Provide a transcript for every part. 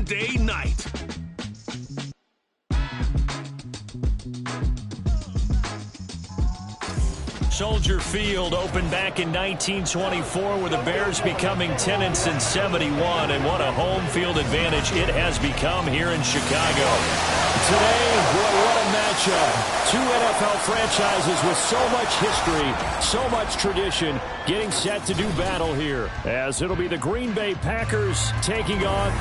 Sunday night. Soldier Field opened back in 1924 with the Bears becoming tenants in 71, and what a home field advantage it has become here in Chicago. Today, what a matchup. Two NFL franchises with so much history, so much tradition, getting set to do battle here, as it'll be the Green Bay Packers taking on.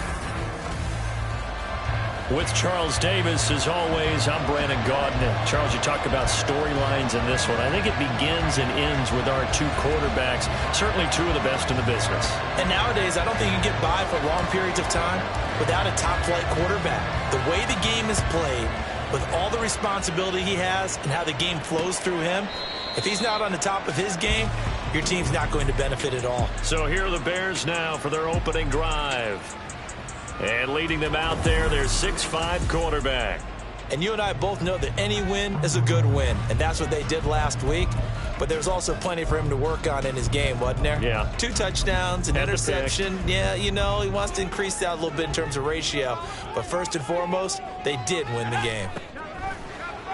With Charles Davis, as always, I'm Brandon Gaudin. Charles, you talk about storylines in this one. I think it begins and ends with our two quarterbacks, certainly two of the best in the business. And nowadays, I don't think you can get by for long periods of time without a top-flight quarterback. The way the game is played, with all the responsibility he has and how the game flows through him, if he's not on the top of his game, your team's not going to benefit at all. So here are the Bears now for their opening drive. And leading them out there, their 6'5" quarterback. And you and I both know that any win is a good win, and that's what they did last week. But there's also plenty for him to work on in his game, wasn't there? Yeah. 2 touchdowns, an interception. Yeah, you know, he wants to increase that a little bit in terms of ratio. But first and foremost, they did win the game.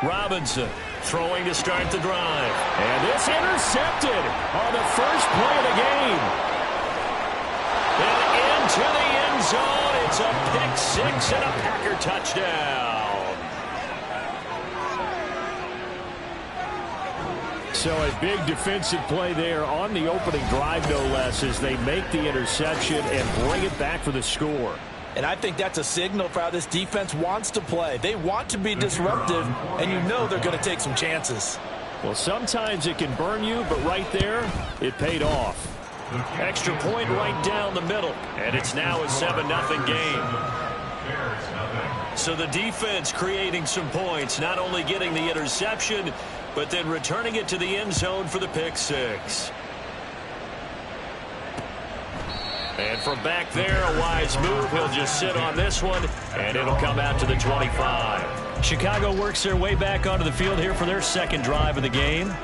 Robinson throwing to start the drive. And it's intercepted on the first play of the game. And into the end zone. It's a pick-6 and a Packer touchdown. So a big defensive play there on the opening drive, no less, as they make the interception and bring it back for the score. And I think that's a signal for how this defense wants to play. They want to be disruptive, and you know they're going to take some chances. Well, sometimes it can burn you, but right there, it paid off. Extra point right down the middle, and it's now a 7-0 game. So the defense creating some points, not only getting the interception, but then returning it to the end zone for the pick-6. And from back there, a wise move. He'll just sit on this one, and it'll come out to the 25. Chicago works their way back onto the field here for their second drive of the game.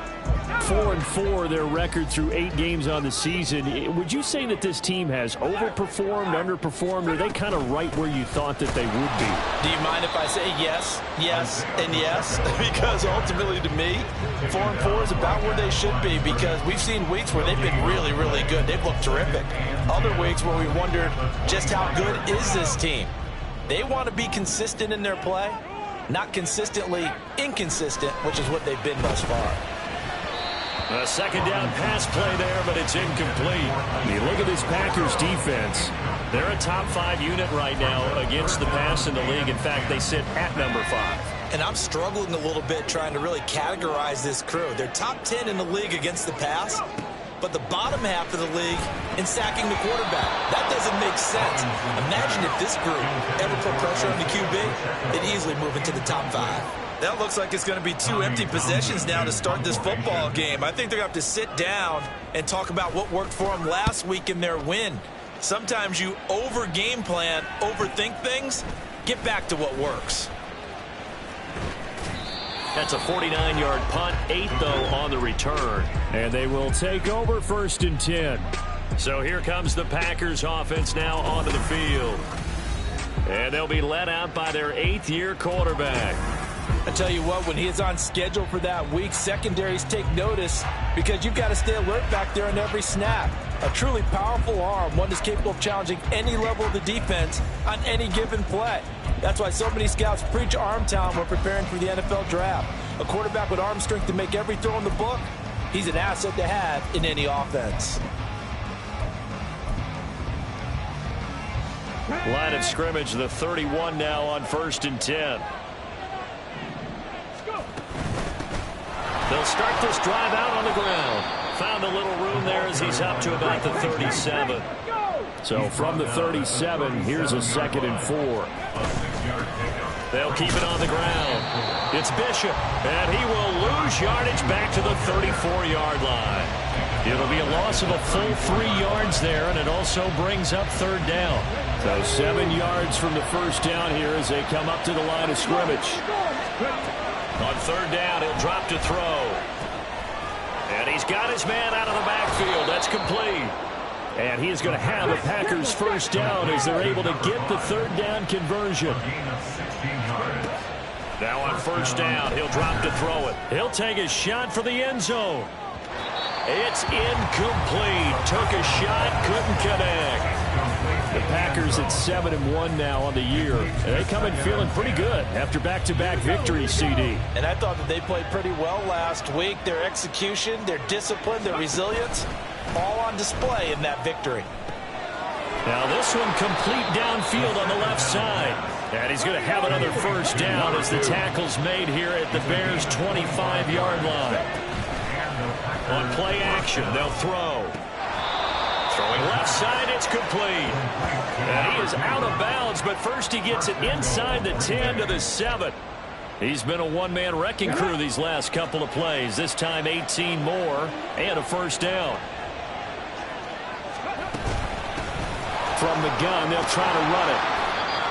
4-4, their record through 8 games on the season. Would you say that this team has overperformed, underperformed, or are they kind of right where you thought that they would be? Do you mind if I say yes, yes, and yes? Because ultimately to me, 4-4 is about where they should be, because we've seen weeks where they've been really, really good. They've looked terrific. Other weeks where we wondered just how good is this team? They want to be consistent in their play, not consistently inconsistent, which is what they've been thus far. A second down pass play there, but it's incomplete. You look at this Packers defense. They're a top 5 unit right now against the pass in the league. In fact, they sit at number 5. And I'm struggling a little bit trying to really categorize this crew. They're top 10 in the league against the pass, but the bottom half of the league in sacking the quarterback. That doesn't make sense. Imagine if this group ever put pressure on the QB, they'd easily move into the top 5. That looks like it's going to be 2 empty possessions now to start this football game. I think they're going to have to sit down and talk about what worked for them last week in their win. Sometimes you over-game plan, overthink things. Get back to what works. That's a 49-yard punt, 8, though, on the return. And they will take over 1st and 10. So here comes the Packers offense now onto the field. And they'll be led out by their 8th-year quarterback. I tell you what, when he is on schedule for that week, secondaries take notice because you've got to stay alert back there on every snap. A truly powerful arm, one that's capable of challenging any level of the defense on any given play. That's why so many scouts preach arm talent when preparing for the NFL draft. A quarterback with arm strength to make every throw in the book, he's an asset to have in any offense. Line of scrimmage, the 31 now on 1st and 10. They'll start this drive out on the ground. Found a little room there as he's up to about the 37. So from the 37, here's a 2nd and 4. They'll keep it on the ground. It's Bishop, and he will lose yardage back to the 34-yard line. It'll be a loss of a full 3 yards there, and it also brings up 3rd down. So 7 yards from the first down here as they come up to the line of scrimmage. On 3rd down, he'll drop to throw. And he's got his man out of the backfield. That's complete. And he is going to have a Packers first down as they're able to get the third down conversion. Now on first down, he'll drop to throw it. He'll take a shot for the end zone. It's incomplete. Took a shot, couldn't connect. The Packers at 7-1 now on the year. And they come in feeling pretty good after back-to-back victories, CD. And I thought that they played pretty well last week. Their execution, their discipline, their resilience, all on display in that victory. Now this one complete downfield on the left side. And he's going to have another first down as the tackle's made here at the Bears' 25-yard line. On play action, they'll throw. Throwing left side, it's complete. And he is out of bounds, but first he gets it inside the 10 to the 7. He's been a one-man wrecking crew these last couple of plays. This time 18 more and a first down. From the gun, they'll try to run it.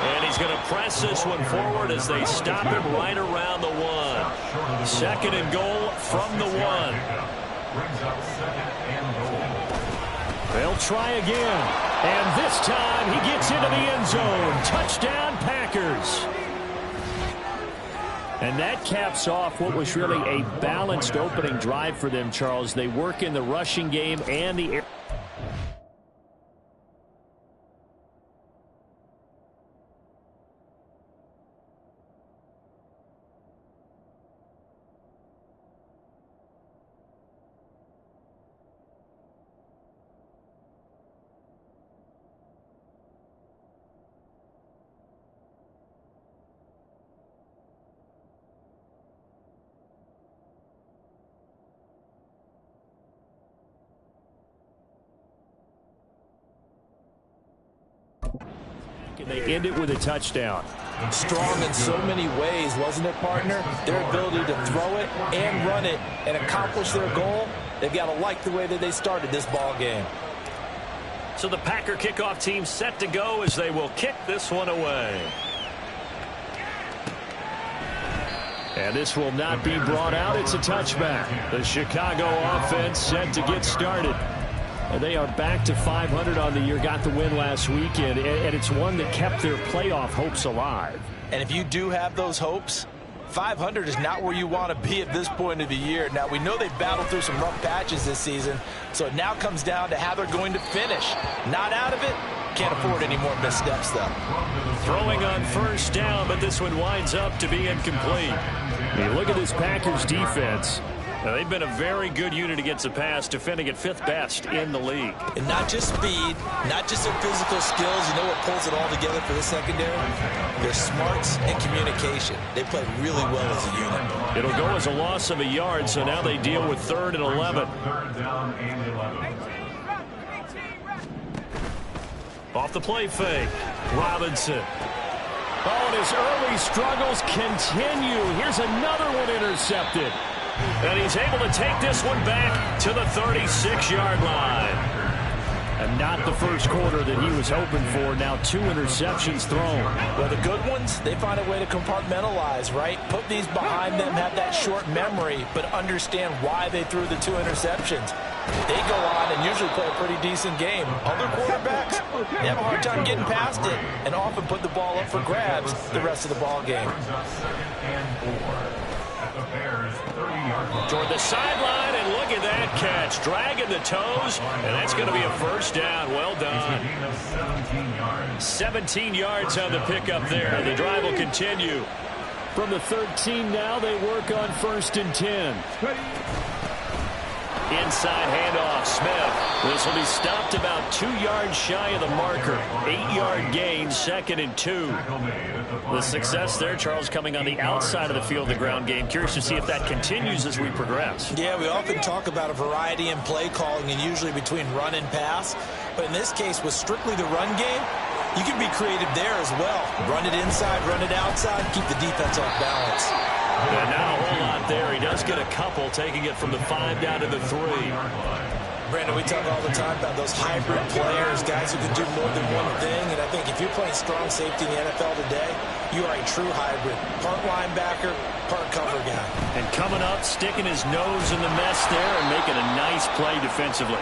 And he's going to press this one forward as they stop him right around the 1. Second and goal from the 1. They'll try again. And this time he gets into the end zone. Touchdown, Packers. And that caps off what was really a balanced opening drive for them, Charles. They work in the rushing game and the air. And they end it with a touchdown. Strong in so many ways, wasn't it, partner? Their ability to throw it and run it and accomplish their goal, they've got to like the way that they started this ball game. So the Packer kickoff team set to go as they will kick this one away. And this will not be brought out. It's a touchback. The Chicago offense set to get started. And they are back to 500 on the year, got the win last weekend, and it's one that kept their playoff hopes alive. And if you do have those hopes, 500 is not where you want to be at this point of the year. Now, we know they've battled through some rough patches this season, so it now comes down to how they're going to finish. Not out of it. Can't afford any more missteps, though. Throwing on first down, but this one winds up to be incomplete. You look at this Packers defense. They've been a very good unit against the pass, defending at 5th best in the league. And not just speed, not just their physical skills. You know what pulls it all together for the secondary? Their smarts and communication. They play really well as a unit. It'll go as a loss of a yard, so now they deal with 3rd and 11. Off the play fake, Robinson. Oh, and his early struggles continue. Here's another one intercepted. And he's able to take this one back to the 36-yard line. And not the first quarter that he was hoping for. Now 2 interceptions thrown. Well, the good ones, they find a way to compartmentalize, right? Put these behind them, have that short memory, but understand why they threw the 2 interceptions. They go on and usually play a pretty decent game. Other quarterbacks, they have a hard time getting past it and often put the ball up for grabs the rest of the ball game. Toward the sideline, and look at that catch. Dragging the toes, and that's going to be a first down. Well done. 17 yards on the pickup there. The drive will continue. From the 13 now, they work on 1st and 10. Inside handoff, Smith. This will be stopped about 2 yards shy of the marker. 8-yard gain, 2nd and 2. The success there, Charles, coming on the outside of the field, the ground game. Curious to see if that continues as we progress. Yeah, we often talk about a variety in play calling and usually between run and pass. But in this case, with strictly the run game, you can be creative there as well. Run it inside, run it outside, keep the defense off balance. And not a whole lot there. He does get a couple, taking it from the 5 down to the 3. Brandon, we talk all the time about those hybrid players, guys who can do more than one thing. And I think if you're playing strong safety in the NFL today, you are a true hybrid. Part linebacker, part cover guy. And coming up, sticking his nose in the mess there and making a nice play defensively.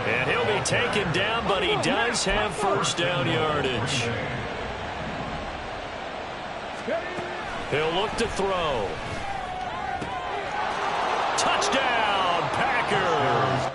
And he'll be taken down, but he does have first down yardage. He'll look to throw. Touchdown, Packers!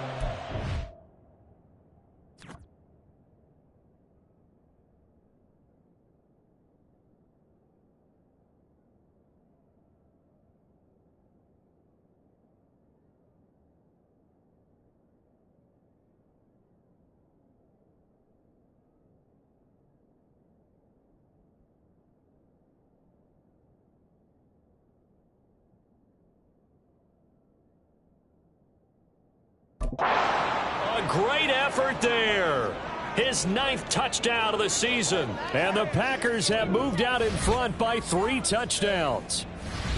A great effort there. His 9th touchdown of the season. And the Packers have moved out in front by 3 touchdowns.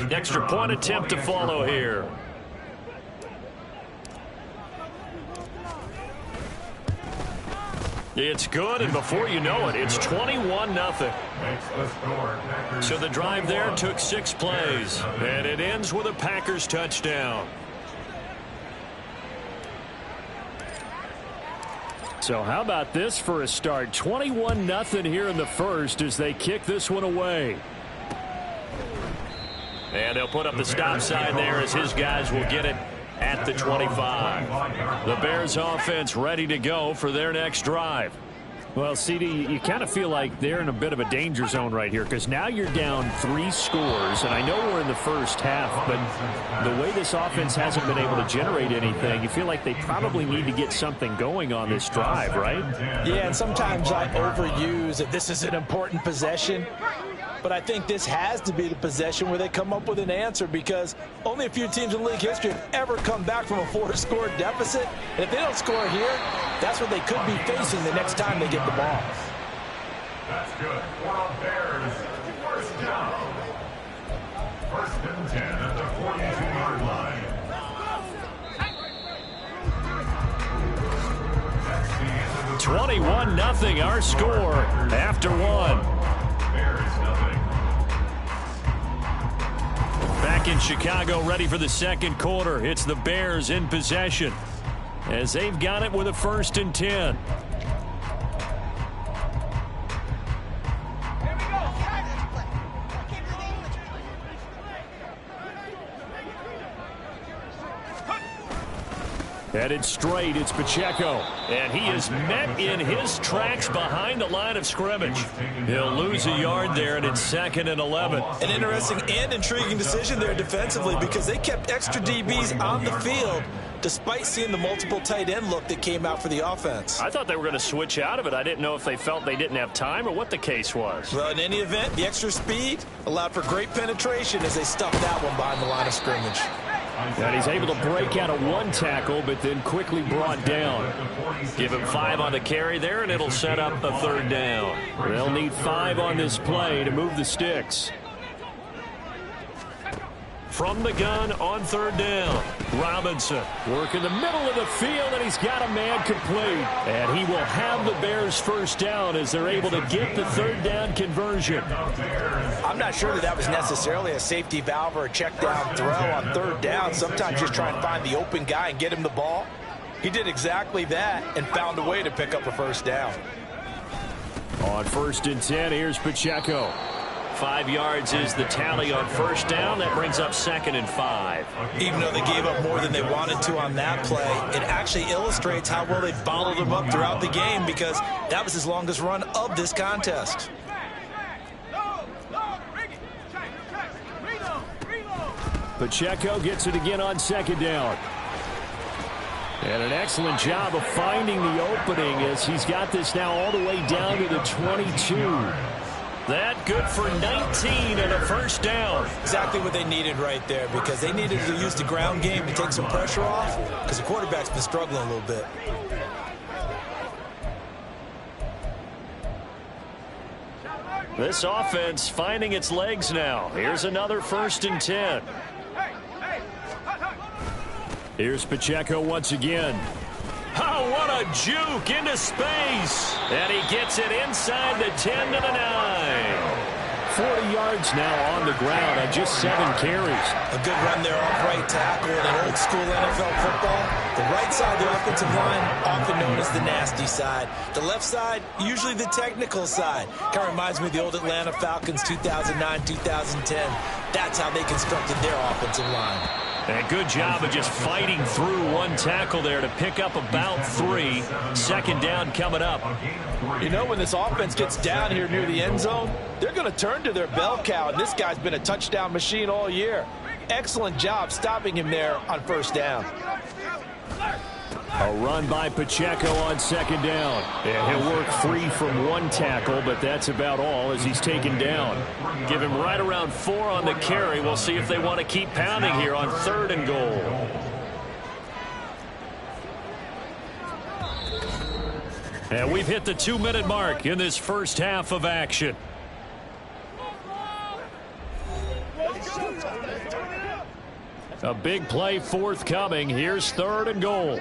Extra point attempt to follow here. It's good, and before you know it, it's 21-0. So the drive there took 6 plays, and it ends with a Packers touchdown. So how about this for a start? 21-0 here in the first as they kick this one away. And they'll put up the stop sign there as his guys will get it at the 25. The Bears offense ready to go for their next drive. Well, CD, you kind of feel like they're in a bit of a danger zone right here because now you're down 3 scores, and I know we're in the first half, but the way this offense hasn't been able to generate anything, you feel like they probably need to get something going on this drive, right? Yeah, and sometimes I overuse that this is an important possession, but I think this has to be the possession where they come up with an answer because only a few teams in league history have ever come back from a 4-score deficit. And if they don't score here, that's what they could be facing the next time they get the ball. That's good for the Bears. First down. First and 10 at the 42-yard line. 21-0 our score after 1. Back in Chicago, ready for the second quarter. It's the Bears in possession as they've got it with a 1st and 10. Headed straight, it's Pacheco. And he is met in his tracks behind the line of scrimmage. He'll lose a yard there, and it's 2nd and 11. An interesting and intriguing decision there defensively because they kept extra DBs on the field despite seeing the multiple tight end look that came out for the offense. I thought they were going to switch out of it. I didn't know if they felt they didn't have time or what the case was. Well, in any event, the extra speed allowed for great penetration as they stuffed that one behind the line of scrimmage. And he's able to break out of 1 tackle, but then quickly brought down. Give him 5 on the carry there, and it'll set up a 3rd down. They'll need 5 on this play to move the sticks. From the gun on 3rd down, Robinson working the middle of the field, and he's got a man complete. And he will have the Bears first down as they're able to get the 3rd down conversion. I'm not sure that was necessarily a safety valve or a check down throw on 3rd down. Sometimes just try and find the open guy and get him the ball. He did exactly that and found a way to pick up a 1st down. On 1st and 10, here's Pacheco. 5 yards is the tally on 1st down. That brings up 2nd and 5. Even though they gave up more than they wanted to on that play, it actually illustrates how well they followed them up throughout the game because that was his longest run of this contest. Pacheco gets it again on 2nd down. And an excellent job of finding the opening as he's got this now all the way down to the 22. That good for 19 and a 1st down. Exactly what they needed right there because they needed to use the ground game to take some pressure off because the quarterback's been struggling a little bit. This offense finding its legs now. Here's another 1st and 10. Here's Pacheco once again. What a juke into space. And he gets it inside the 10 to the 9. 40 yards now on the ground on just 7 carries. A good run there off right tackle in an old school NFL football. The right side of the offensive line, often known as the nasty side. The left side, usually the technical side. Kind of reminds me of the old Atlanta Falcons 2009-2010. That's how they constructed their offensive line. And good job of just fighting through one tackle there to pick up about 3. Second down coming up. You know, when this offense gets down here near the end zone, they're going to turn to their bell cow, and this guy's been a touchdown machine all year. Excellent job stopping him there on first down. A run by Pacheco on second down. And he'll work free from one tackle, but that's about all as he's taken down. Give him right around 4 on the carry. We'll see if they want to keep pounding here on 3rd and goal. And we've hit the 2-minute mark in this first half of action. A big play forthcoming. Here's 3rd and goal.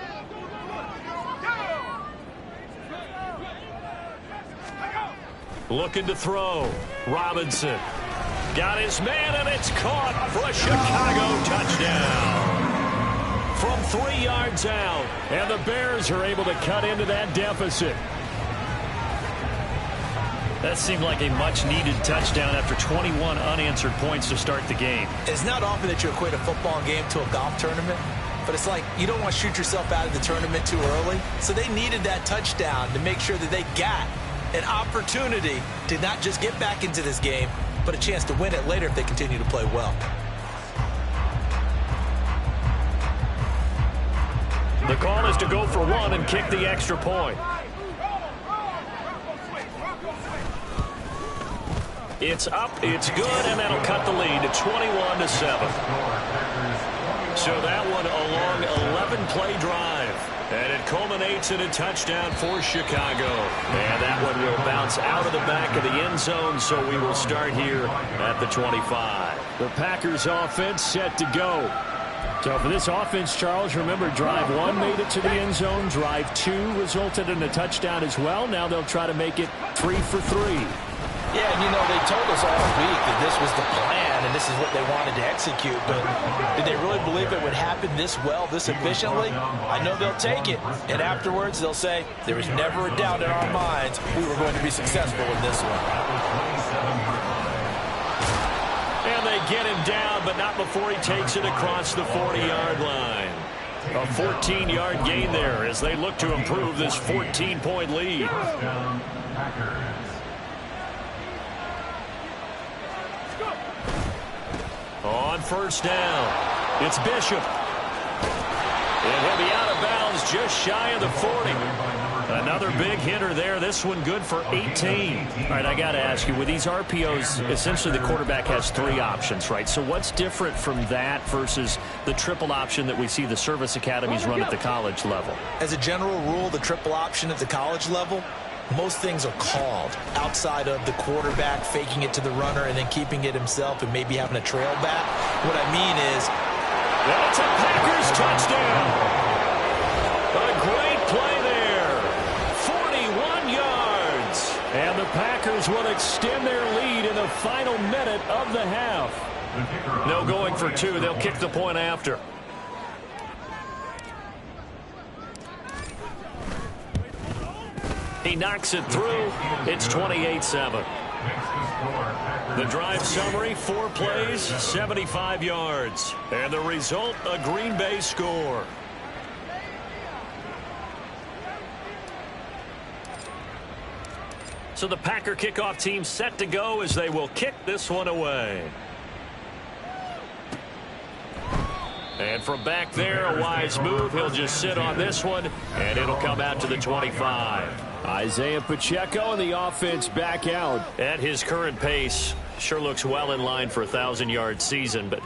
Looking to throw. Robinson. Got his man, and it's caught for a Chicago touchdown. From 3 yards out, and the Bears are able to cut into that deficit. That seemed like a much-needed touchdown after 21 unanswered points to start the game. It's not often that you equate a football game to a golf tournament, but it's like you don't want to shoot yourself out of the tournament too early. So they needed that touchdown to make sure that they got an opportunity to not just get back into this game, but a chance to win it later if they continue to play well. The call is to go for 1 and kick the extra point. It's up, it's good, and that'll cut the lead to 21-7. So that one a long 11-play drive. And it culminates in a touchdown for Chicago. And that one will bounce out of the back of the end zone, so we will start here at the 25. The Packers offense set to go. So for this offense, Charles, remember, drive 1 made it to the end zone. Drive 2 resulted in a touchdown as well. Now they'll try to make it 3 for 3. Yeah, and you know, they told us all week that this was the plan and this is what they wanted to execute, but did they really believe it would happen this well, this efficiently? I know they'll take it, and afterwards they'll say, there was never a doubt in our minds we were going to be successful in this one. And they get him down, but not before he takes it across the 40-yard line. A 14-yard gain there as they look to improve this 14-point lead. On first down, it's Bishop. And he'll be out of bounds just shy of the 40. Another big hitter there. This one good for 18. All right, I got to ask you, with these RPOs, essentially the quarterback has 3 options, right? So what's different from that versus the triple option that we see the service academies run at the college level? As a general rule, the triple option at the college level, most things are called outside of the quarterback faking it to the runner and then keeping it himself and maybe having a trail back. What I mean is, well, it's a Packers touchdown. A great play there. 41 yards. And the Packers will extend their lead in the final minute of the half. No going for 2. They'll kick the point after. He knocks it through. It's 28-7. The drive summary, 4 plays, 75 yards. And the result, a Green Bay score. So the Packer kickoff team set to go as they will kick this one away. And from back there, a wise move. He'll just sit on this one, and it'll come out to the 25. Isaiah Pacheco and the offense back out. At his current pace, sure looks well in line for a 1,000-yard season, but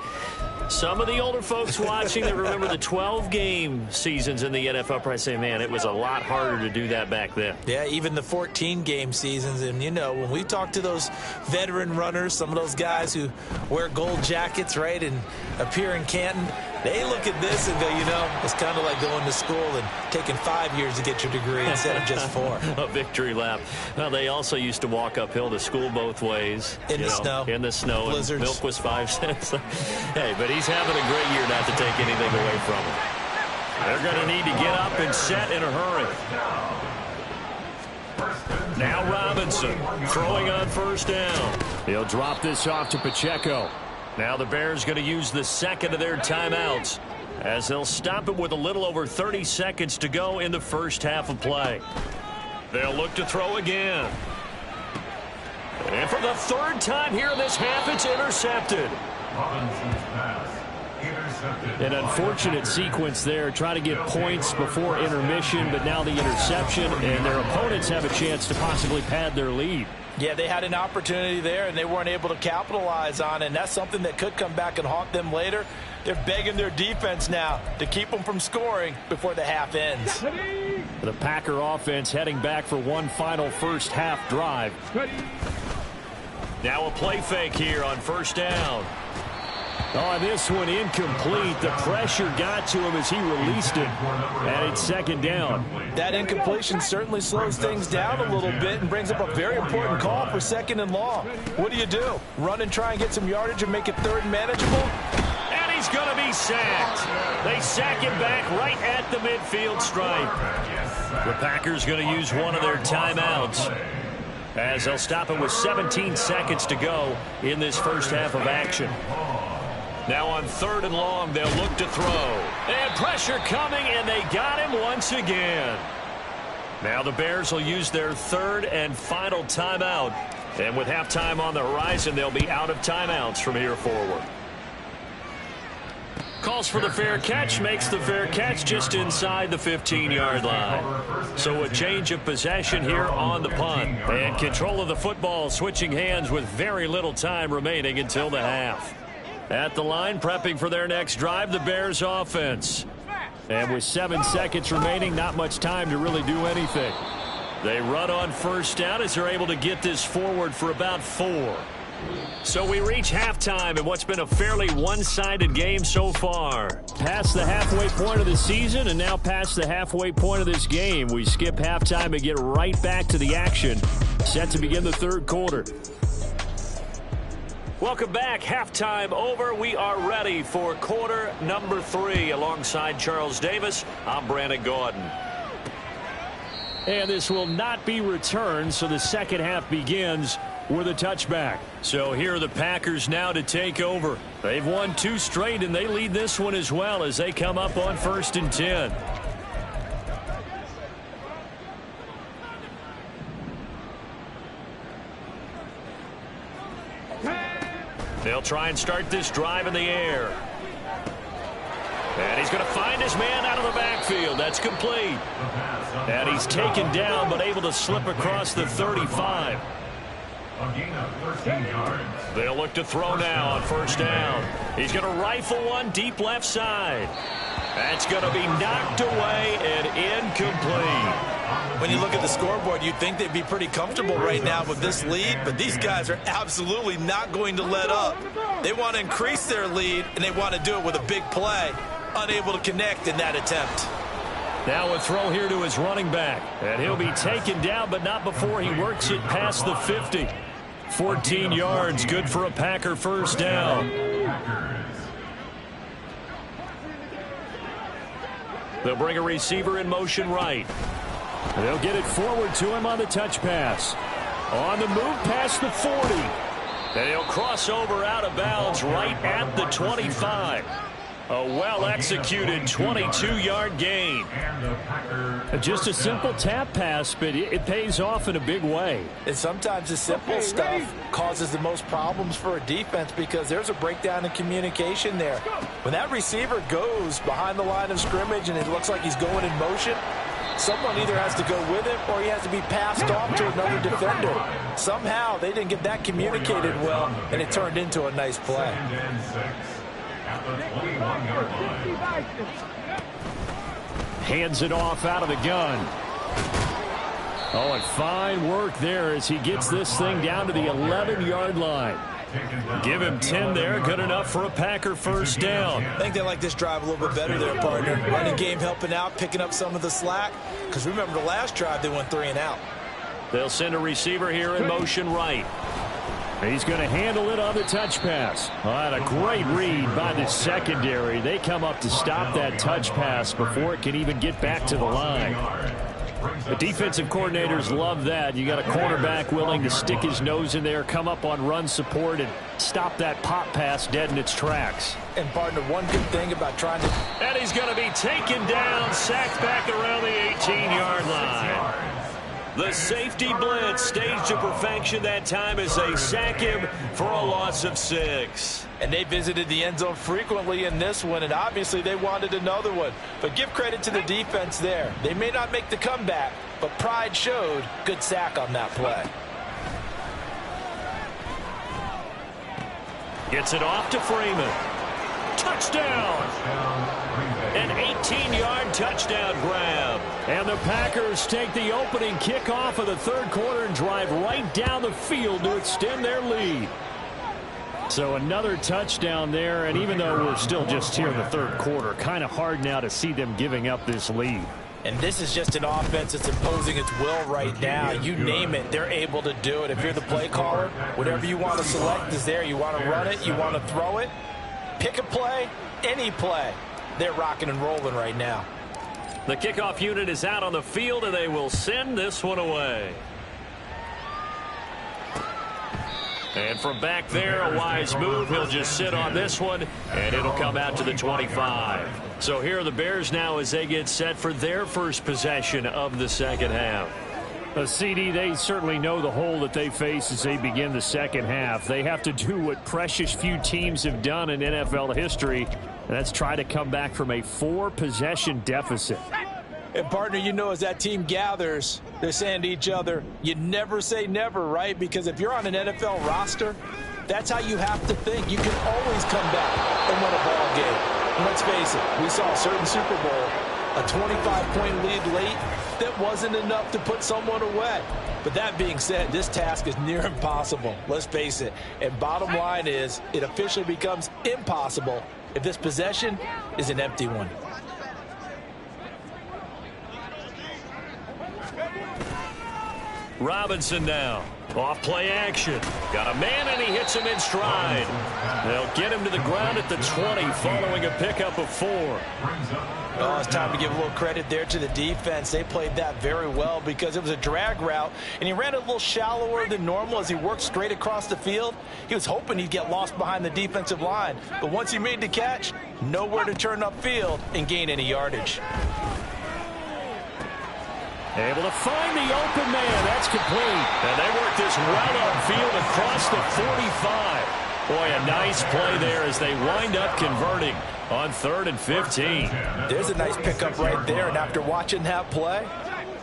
some of the older folks watching that remember the 12-game seasons in the NFL probably say, man, it was a lot harder to do that back then. Yeah, even the 14-game seasons. And, you know, when we talk to those veteran runners, some of those guys who wear gold jackets, right, and appear in Canton, They look at this and go, you know, it's kind of like going to school and taking 5 years to get your degree instead of just 4. A victory lap. Well, they also used to walk uphill to school both ways. In the snow. In the snow. Blizzards. Milk was 5 cents. Hey, but he's having a great year not to take anything away from him. They're going to need to get up and set in a hurry. Now Robinson throwing on first down. He'll drop this off to Pacheco. Now the Bears going to use the second of their timeouts as they'll stop it with a little over 30 seconds to go in the first half of play. They'll look to throw again. And for the third time here in this half, it's intercepted. Robinson's pass. Intercepted. An unfortunate sequence there, trying to get points before intermission, but now the interception, and their opponents have a chance to possibly pad their lead. Yeah, they had an opportunity there, and they weren't able to capitalize on it, and that's something that could come back and haunt them later. They're begging their defense now to keep them from scoring before the half ends. The Packer offense heading back for one final first half drive. Now a play fake here on first down. Oh, this one incomplete. The pressure got to him as he released it, and it's second down. That incompletion certainly slows things down a little bit and brings up a very important call for second and long. What do? Run and try and get some yardage and make it third and manageable? And he's going to be sacked. They sack him back right at the midfield stripe. The Packers going to use one of their timeouts as they'll stop it with 17 seconds to go in this first half of action. Now on third and long, they'll look to throw. And pressure coming, and they got him once again. Now the Bears will use their third and final timeout. And with halftime on the horizon, they'll be out of timeouts from here forward. Calls for the fair catch, makes the fair catch just inside the 15-yard line. So a change of possession here on the punt. And control of the football switching hands with very little time remaining until the half. At the line, prepping for their next drive, the Bears offense. And with 7 seconds remaining, not much time to really do anything. They run on first down as they're able to get this forward for about 4. So we reach halftime in what's been a fairly one-sided game so far. Past the halfway point of the season and now past the halfway point of this game. We skip halftime and get right back to the action. Set to begin the third quarter. Welcome back. Halftime over. We are ready for quarter number 3. Alongside Charles Davis, I'm Brandon Gaudin. And this will not be returned, so the second half begins with a touchback. So here are the Packers now to take over. They've won 2 straight, and they lead this one as well as they come up on 1st and 10. They'll try and start this drive in the air. And he's going to find his man out of the backfield. That's complete. And he's taken down but able to slip across the 35. A gain of 13 yards. They'll look to throw now on first down. He's going to rifle one deep left side. That's going to be knocked away and incomplete. When you look at the scoreboard, you'd think they'd be pretty comfortable right now with this lead, but these guys are absolutely not going to let up. They want to increase their lead, and they want to do it with a big play. Unable to connect in that attempt. Now a throw here to his running back, and he'll be taken down, but not before he works it past the 50. 14 yards, good for a Packer first down. They'll bring a receiver in motion right. They'll get it forward to him on the touch pass. On the move past the 40. And he'll cross over out of bounds right at the 25. A well-executed 22-yard gain. Just a simple tap pass, but it pays off in a big way. And sometimes the simple stuff causes the most problems for a defense because there's a breakdown in communication there. When that receiver goes behind the line of scrimmage and it looks like he's going in motion, someone either has to go with him or he has to be passed off to another defender. Somehow they didn't get that communicated well, and it turned into a nice play. At the 21-yard line. Hands it off out of the gun. Oh, and fine work there as he gets this thing down to the 11-yard line. Give him 10 there. Good enough for a Packer first down. I think they like this drive a little bit better there, partner. Running game helping out, picking up some of the slack. Because remember, the last drive, they went 3 and out. They'll send a receiver here in motion right. He's going to handle it on the touch pass. And a great read by the secondary. They come up to stop that touch pass before it can even get back to the line. The defensive coordinators love that. You got a cornerback willing to stick his nose in there, come up on run support, and stop that pop pass dead in its tracks. And, partner, one good thing about trying to... And he's going to be taken down, sacked back around the 18-yard line. The safety blitz staged to perfection that time as they sack him for a loss of 6. And they visited the end zone frequently in this one, and obviously they wanted another one. But give credit to the defense there. They may not make the comeback, but pride showed. Good sack on that play. Gets it off to Freeman. Touchdown! An 18-yard touchdown grab. And the Packers take the opening kickoff of the third quarter and drive right down the field to extend their lead. So another touchdown there, and even though we're still just here in the third quarter, kind of hard now to see them giving up this lead. And this is just an offense that's imposing its will right now. You name it, they're able to do it. If you're the play caller, whatever you want to select is there. You want to run it, you want to throw it. Pick a play, any play. They're rocking and rolling right now. The kickoff unit is out on the field, and they will send this one away. And from back there, a wise move. He'll just sit on this one, and it'll come out to the 25. So here are the Bears now as they get set for their first possession of the second half. CD, they certainly know the hole that they face as they begin the second half. They have to do what precious few teams have done in NFL history, and that's try to come back from a 4-possession deficit. And, partner, you know, as that team gathers, they're saying to each other, you never say never, right? Because if you're on an NFL roster, that's how you have to think. You can always come back and win a ball game. And let's face it, we saw a certain Super Bowl, a 25-point lead late, that wasn't enough to put someone away. But that being said, this task is near impossible. Let's face it. And bottom line is, it officially becomes impossible if this possession is an empty one. Robinson now. Off play action. Got a man, and he hits him in stride. They'll get him to the ground at the 20 following a pickup of 4. Oh, it's time to give a little credit there to the defense. They played that very well because it was a drag route, and he ran a little shallower than normal as he worked straight across the field. He was hoping he'd get lost behind the defensive line, but once he made the catch, nowhere to turn upfield and gain any yardage. Able to find the open man. That's complete. And they work this right upfield across the 45. Boy, a nice play there as they wind up converting on 3rd and 15. There's a nice pickup right there, and after watching that play,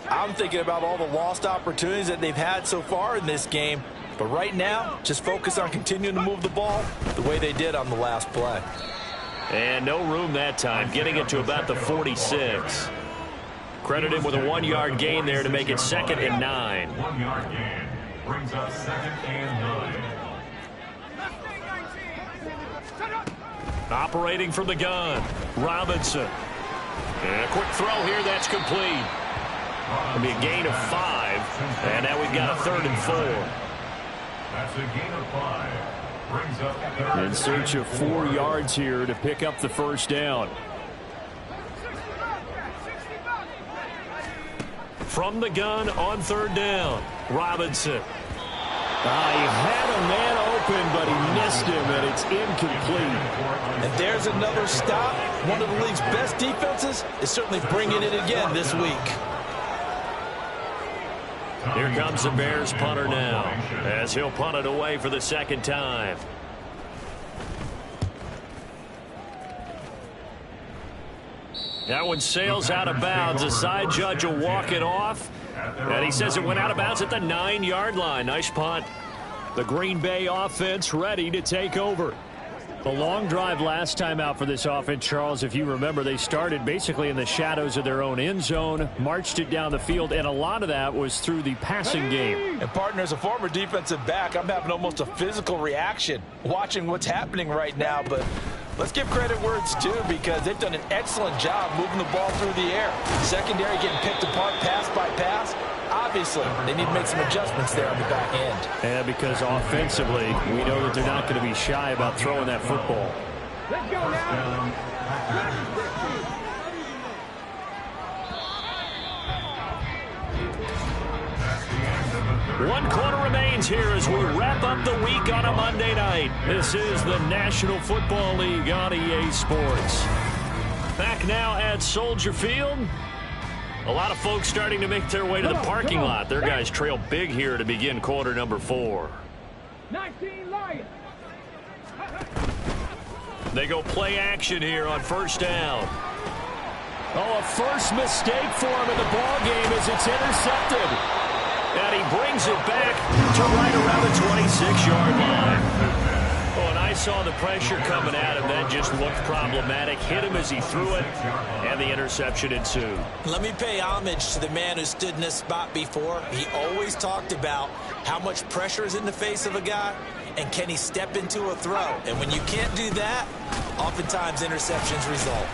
I'm thinking about all the lost opportunities that they've had so far in this game. But right now, just focus on continuing to move the ball the way they did on the last play. And no room that time, getting it to about the 46. Credit him with a 1-yard gain there to make it 2nd and 9. 1-yard gain brings up 2nd and 9. Operating from the gun, Robinson. And a quick throw here, that's complete. It'll be a gain of 5, and now we've got a 3rd and 4. That's a gain of 5. Brings up 3rd In search of 4 yards here to pick up the first down. From the gun on 3rd down, Robinson. He had a man open, but he missed him, and it's incomplete. And there's another stop. One of the league's best defenses is certainly bringing it again this week. Here comes the Bears punter now, as he'll punt it away for the 2nd time. That one sails out of bounds. The side judge will walk it off. And he says it went out of bounds at the 9-yard line. Nice punt. The Green Bay offense ready to take over. A long drive last time out for this offense, Charles. If you remember, they started basically in the shadows of their own end zone, marched it down the field, and a lot of that was through the passing game. And, partner, as a former defensive back, I'm having almost a physical reaction watching what's happening right now. But let's give credit where it's due, because they've done an excellent job moving the ball through the air. Secondary getting picked apart pass by pass. Obviously, they need to make some adjustments there on the back end. Yeah, because offensively, we know that they're not going to be shy about throwing that football. Let's go now. 1 quarter remains here as we wrap up the week on a Monday night. This is the National Football League on EA Sports. Back now at Soldier Field. A lot of folks starting to make their way to the parking lot. Their guys trail big here to begin quarter number 4. 19 Lions. They go play action here on first down. Oh, a first mistake for him in the ball game as it's intercepted. And he brings it back to right around the 26-yard line. Oh, and I saw the pressure coming at him. That just looked problematic. Hit him as he threw it, and the interception ensued. Let me pay homage to the man who stood in this spot before. He always talked about how much pressure is in the face of a guy, and can he step into a throw. And when you can't do that, oftentimes interceptions result.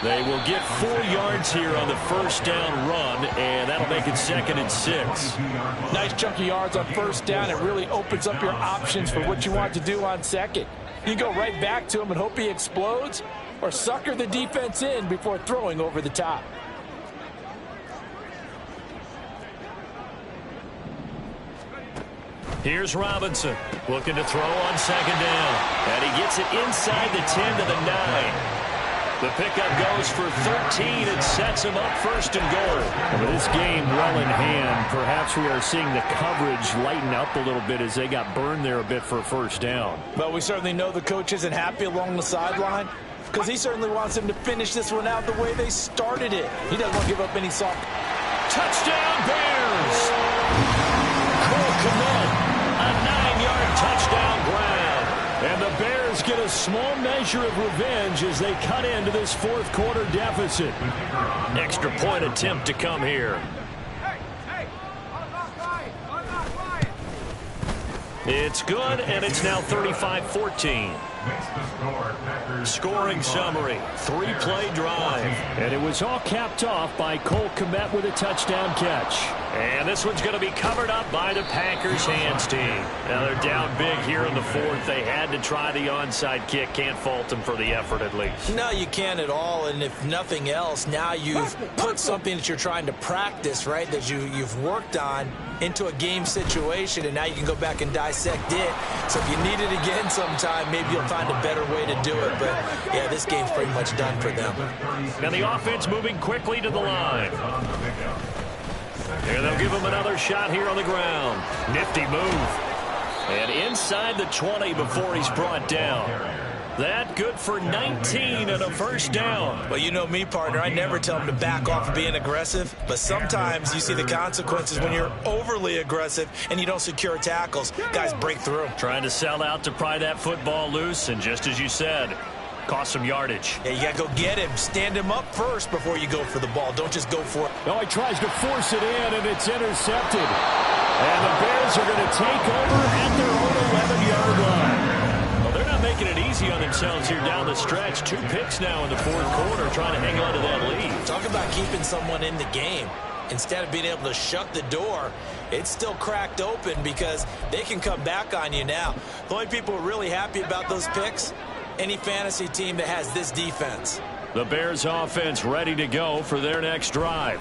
They will get 4 yards here on the first down run, and that'll make it 2nd and 6. Nice chunk of yards on first down. It really opens up your options for what you want to do on second. You go right back to him and hope he explodes, or sucker the defense in before throwing over the top. Here's Robinson looking to throw on 2nd down, and he gets it inside the 10 to the 9. The pickup goes for 13 and sets him up 1st and goal. With this game well in hand, perhaps we are seeing the coverage lighten up a little bit as they got burned there a bit for 1st down. But we certainly know the coach isn't happy along the sideline, because he certainly wants them to finish this one out the way they started it. He doesn't want to give up any soft. Touchdown Bears! Cole Kmet, a 9-yard touchdown grab. And the Bears get a small measure of revenge as they cut into this 4th quarter deficit. Extra point attempt to come here. It's good, and it's now 35-14. Scoring summary, 3-play drive. And it was all capped off by Cole Kmet with a touchdown catch. And this one's going to be covered up by the Packers hands team. Now they're down big here in the 4th. They had to try the onside kick. Can't fault them for the effort at least. No, you can't at all. And if nothing else, now you've put something that you're trying to practice, right, that you've worked on into a game situation, and now you can go back and dissect it. So if you need it again sometime, maybe you'll find a better way to do it. But, yeah, this game's pretty much done for them. And the offense moving quickly to the line. And they'll give him another shot here on the ground. Nifty move. And inside the 20 before he's brought down. That good for 19 and a 1st down. Well, you know me, partner. I never tell them to back off of being aggressive. But sometimes you see the consequences when you're overly aggressive and you don't secure tackles. Guys break through. Trying to sell out to pry that football loose. And just as you said, cost some yardage. Yeah, you got to go get him. Stand him up first before you go for the ball. Don't just go for it. No, he tries to force it in, and it's intercepted. And the Bears are going to take over at their own 11-yard line. They're not making it easy on themselves here down the stretch. 2 picks now in the 4th quarter trying to hang on to that lead. Talk about keeping someone in the game. Instead of being able to shut the door, it's still cracked open because they can come back on you now. The only people who are really happy about those picks, any fantasy team that has this defense. The Bears offense ready to go for their next drive.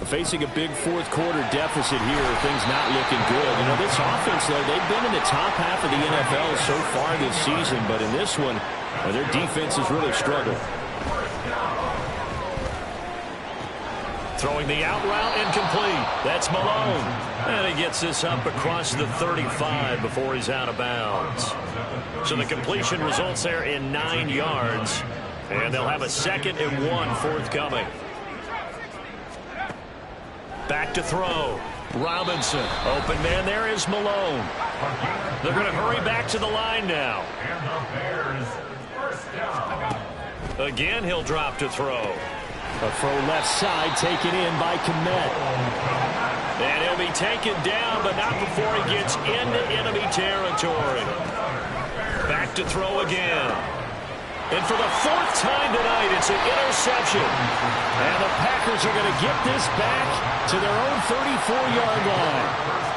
Facing a big 4th quarter deficit here, things not looking good. You know, this offense, though, they've been in the top half of the NFL so far this season, but in this one, their defense has really struggled. Throwing the out route incomplete. That's Malone. And he gets this up across the 35 before he's out of bounds. So the completion results there in 9 yards, and they'll have a 2nd and 1 forthcoming. Back to throw. Robinson. Open man there is Malone. They're going to hurry back to the line now. And the Bears first down. Again, he'll drop to throw. A throw left side taken in by Kmet. And he'll be taken down, but not before he gets into enemy territory. Back to throw again. And for the fourth time tonight, it's an interception. And the Packers are going to get this back to their own 34-yard line.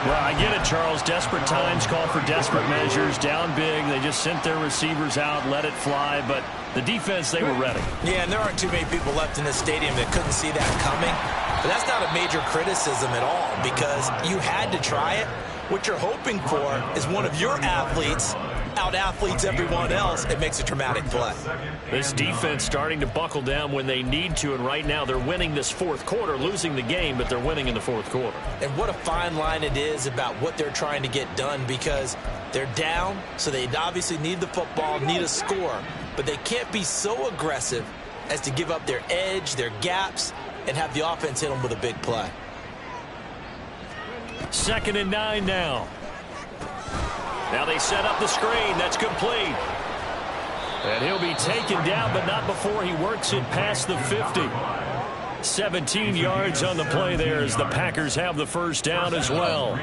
Well, I get it, Charles. Desperate times call for desperate measures. Down big. They just sent their receivers out, let it fly. But the defense, they were ready. Yeah, and there aren't too many people left in this stadium that couldn't see that coming. But that's not a major criticism at all because you had to try it. What you're hoping for is one of your athletes out-athletes everyone else. It makes a dramatic play. This defense starting to buckle down when they need to, and right now they're winning this fourth quarter, losing the game, but they're winning in the fourth quarter. And what a fine line it is about what they're trying to get done because they're down, so they obviously need the football, need a score, but they can't be so aggressive as to give up their edge, their gaps, and have the offense hit them with a big play. 2nd and 9 now. Now they set up the screen. That's complete. And he'll be taken down, but not before he works it past the 50. 17 yards on the play there as the Packers have the first down as well.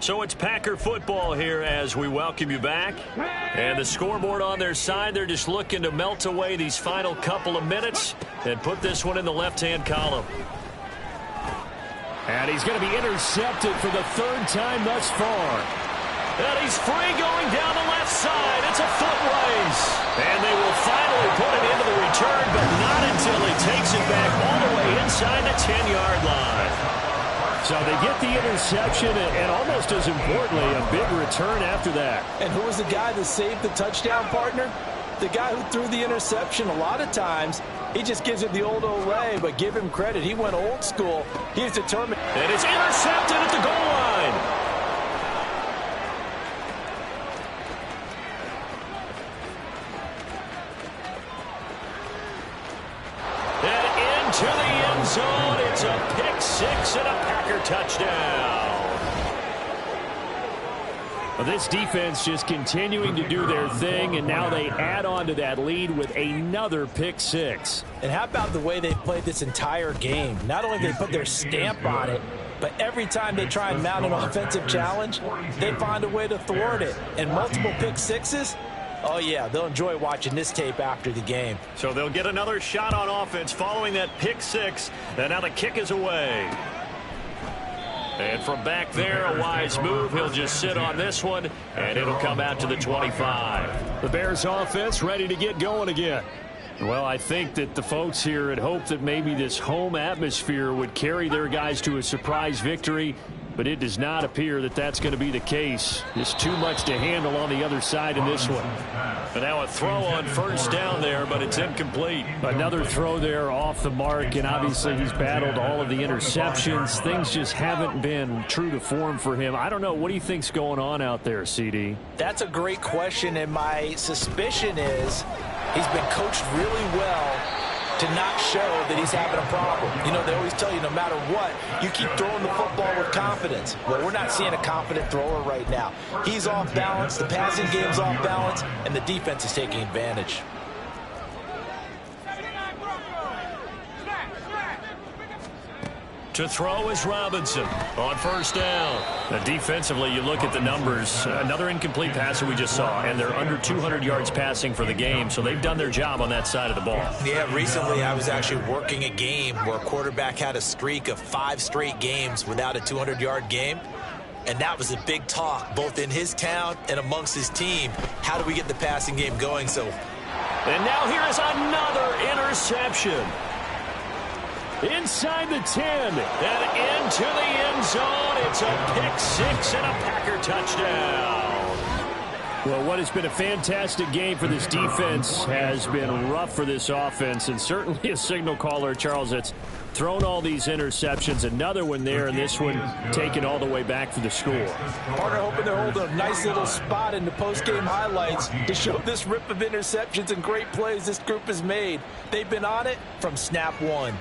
So it's Packer football here as we welcome you back. And the scoreboard on their side, they're just looking to melt away these final couple of minutes and put this one in the left-hand column. And he's going to be intercepted for the third time thus far. And he's free going down the left side. It's a foot race. And they will finally put it into the return, but not until he takes it back all the way inside the 10-yard line. So they get the interception, and almost as importantly, a big return after that. And who was the guy that saved the touchdown, partner? The guy who threw the interception. A lot of times, he just gives it the old Olay, but give him credit. He went old school. He's determined. And it's intercepted at the goal line. To the end zone. It's a pick six and a Packer touchdown. Well, this defense just continuing to do their thing, and now they add on to that lead with another pick six. And how about the way they played this entire game? Not only did they put their stamp on it, but every time they try and mount an offensive challenge, they find a way to thwart it. And multiple pick sixes, oh, yeah, they'll enjoy watching this tape after the game. So they'll get another shot on offense following that pick six. And now the kick is away. And from back there, a wise move. He'll just sit on this one, and it'll come out to the 25. The Bears offense ready to get going again. Well, I think that the folks here had hoped that maybe this home atmosphere would carry their guys to a surprise victory. but it does not appear that that's going to be the case. Just too much to handle on the other side in this one. And now a throw on first down there, but it's incomplete. Another throw there off the mark, and obviously he's battled all of the interceptions. Things just haven't been true to form for him. I don't know. What do you think's going on out there, CD? That's a great question, and my suspicion is he's been coached really well to not show that he's having a problem. You know, they always tell you no matter what, you keep throwing the football with confidence. Well, we're not seeing a confident thrower right now. He's off balance, the passing game's off balance, and the defense is taking advantage. To throw is Robinson on first down. Now, defensively, you look at the numbers. Another incomplete pass that we just saw, and they're under 200 yards passing for the game, so they've done their job on that side of the ball. Yeah, recently I was actually working a game where a quarterback had a streak of 5 straight games without a 200-yard game, and that was a big talk, both in his town and amongst his team. How do we get the passing game going? And now here is another interception. Inside the 10 and into the end zone. It's a pick six and a Packer touchdown. Well, what has been a fantastic game for this defense has been rough for this offense, and certainly a signal caller, Charles, that's thrown all these interceptions. Another one there, and this one taken all the way back for the score. Partner hoping to hold a nice little spot in the post-game highlights to show this rip of interceptions and great plays this group has made. They've been on it from snap one.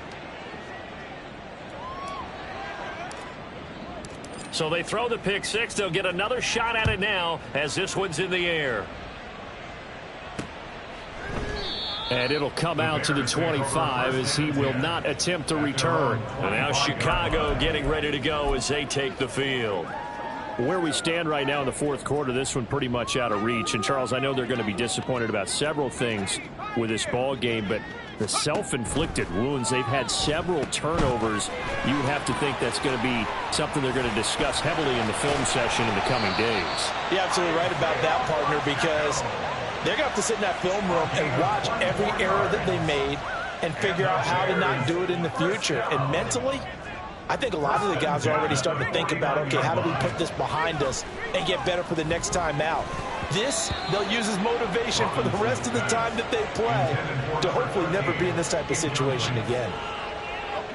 So they throw the pick six. They'll get another shot at it now as this one's in the air. And it'll come out to the 25 as he will not attempt to return. And now Chicago getting ready to go as they take the field. Where we stand right now in the fourth quarter, this one pretty much out of reach. And, Charles, I know they're going to be disappointed about several things with this ball game, but the self-inflicted wounds, they've had several turnovers. You would have to think that's going to be something they're going to discuss heavily in the film session in the coming days. You're absolutely right about that, partner, because they're going to have to sit in that film room and watch every error that they made and figure out how to not do it in the future. And mentally, I think a lot of the guys are already starting to think about, okay, how do we put this behind us and get better for the next time out? This, they'll use as motivation for the rest of the time that they play to hopefully never be in this type of situation again.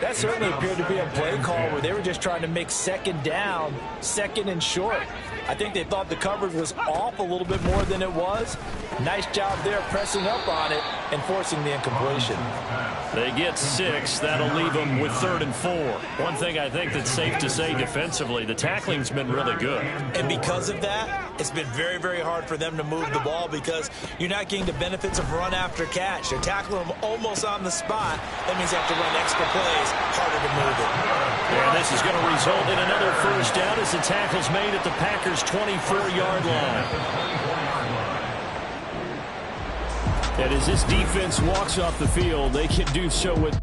That certainly appeared to be a play call where they were just trying to make second down, second and short. I think they thought the coverage was off a little bit more than it was. Nice job there pressing up on it and forcing the incompletion. They get 6. That'll leave them with 3rd and 4. One thing I think that's safe to say defensively, the tackling's been really good. And because of that, it's been very, very hard for them to move the ball because you're not getting the benefits of run after catch. They're tackling them almost on the spot. That means they have to run extra plays, harder to move it. And this is going to result in another first down as the tackle's made at the Packers' 24-yard line. And as this defense walks off the field, they can do so with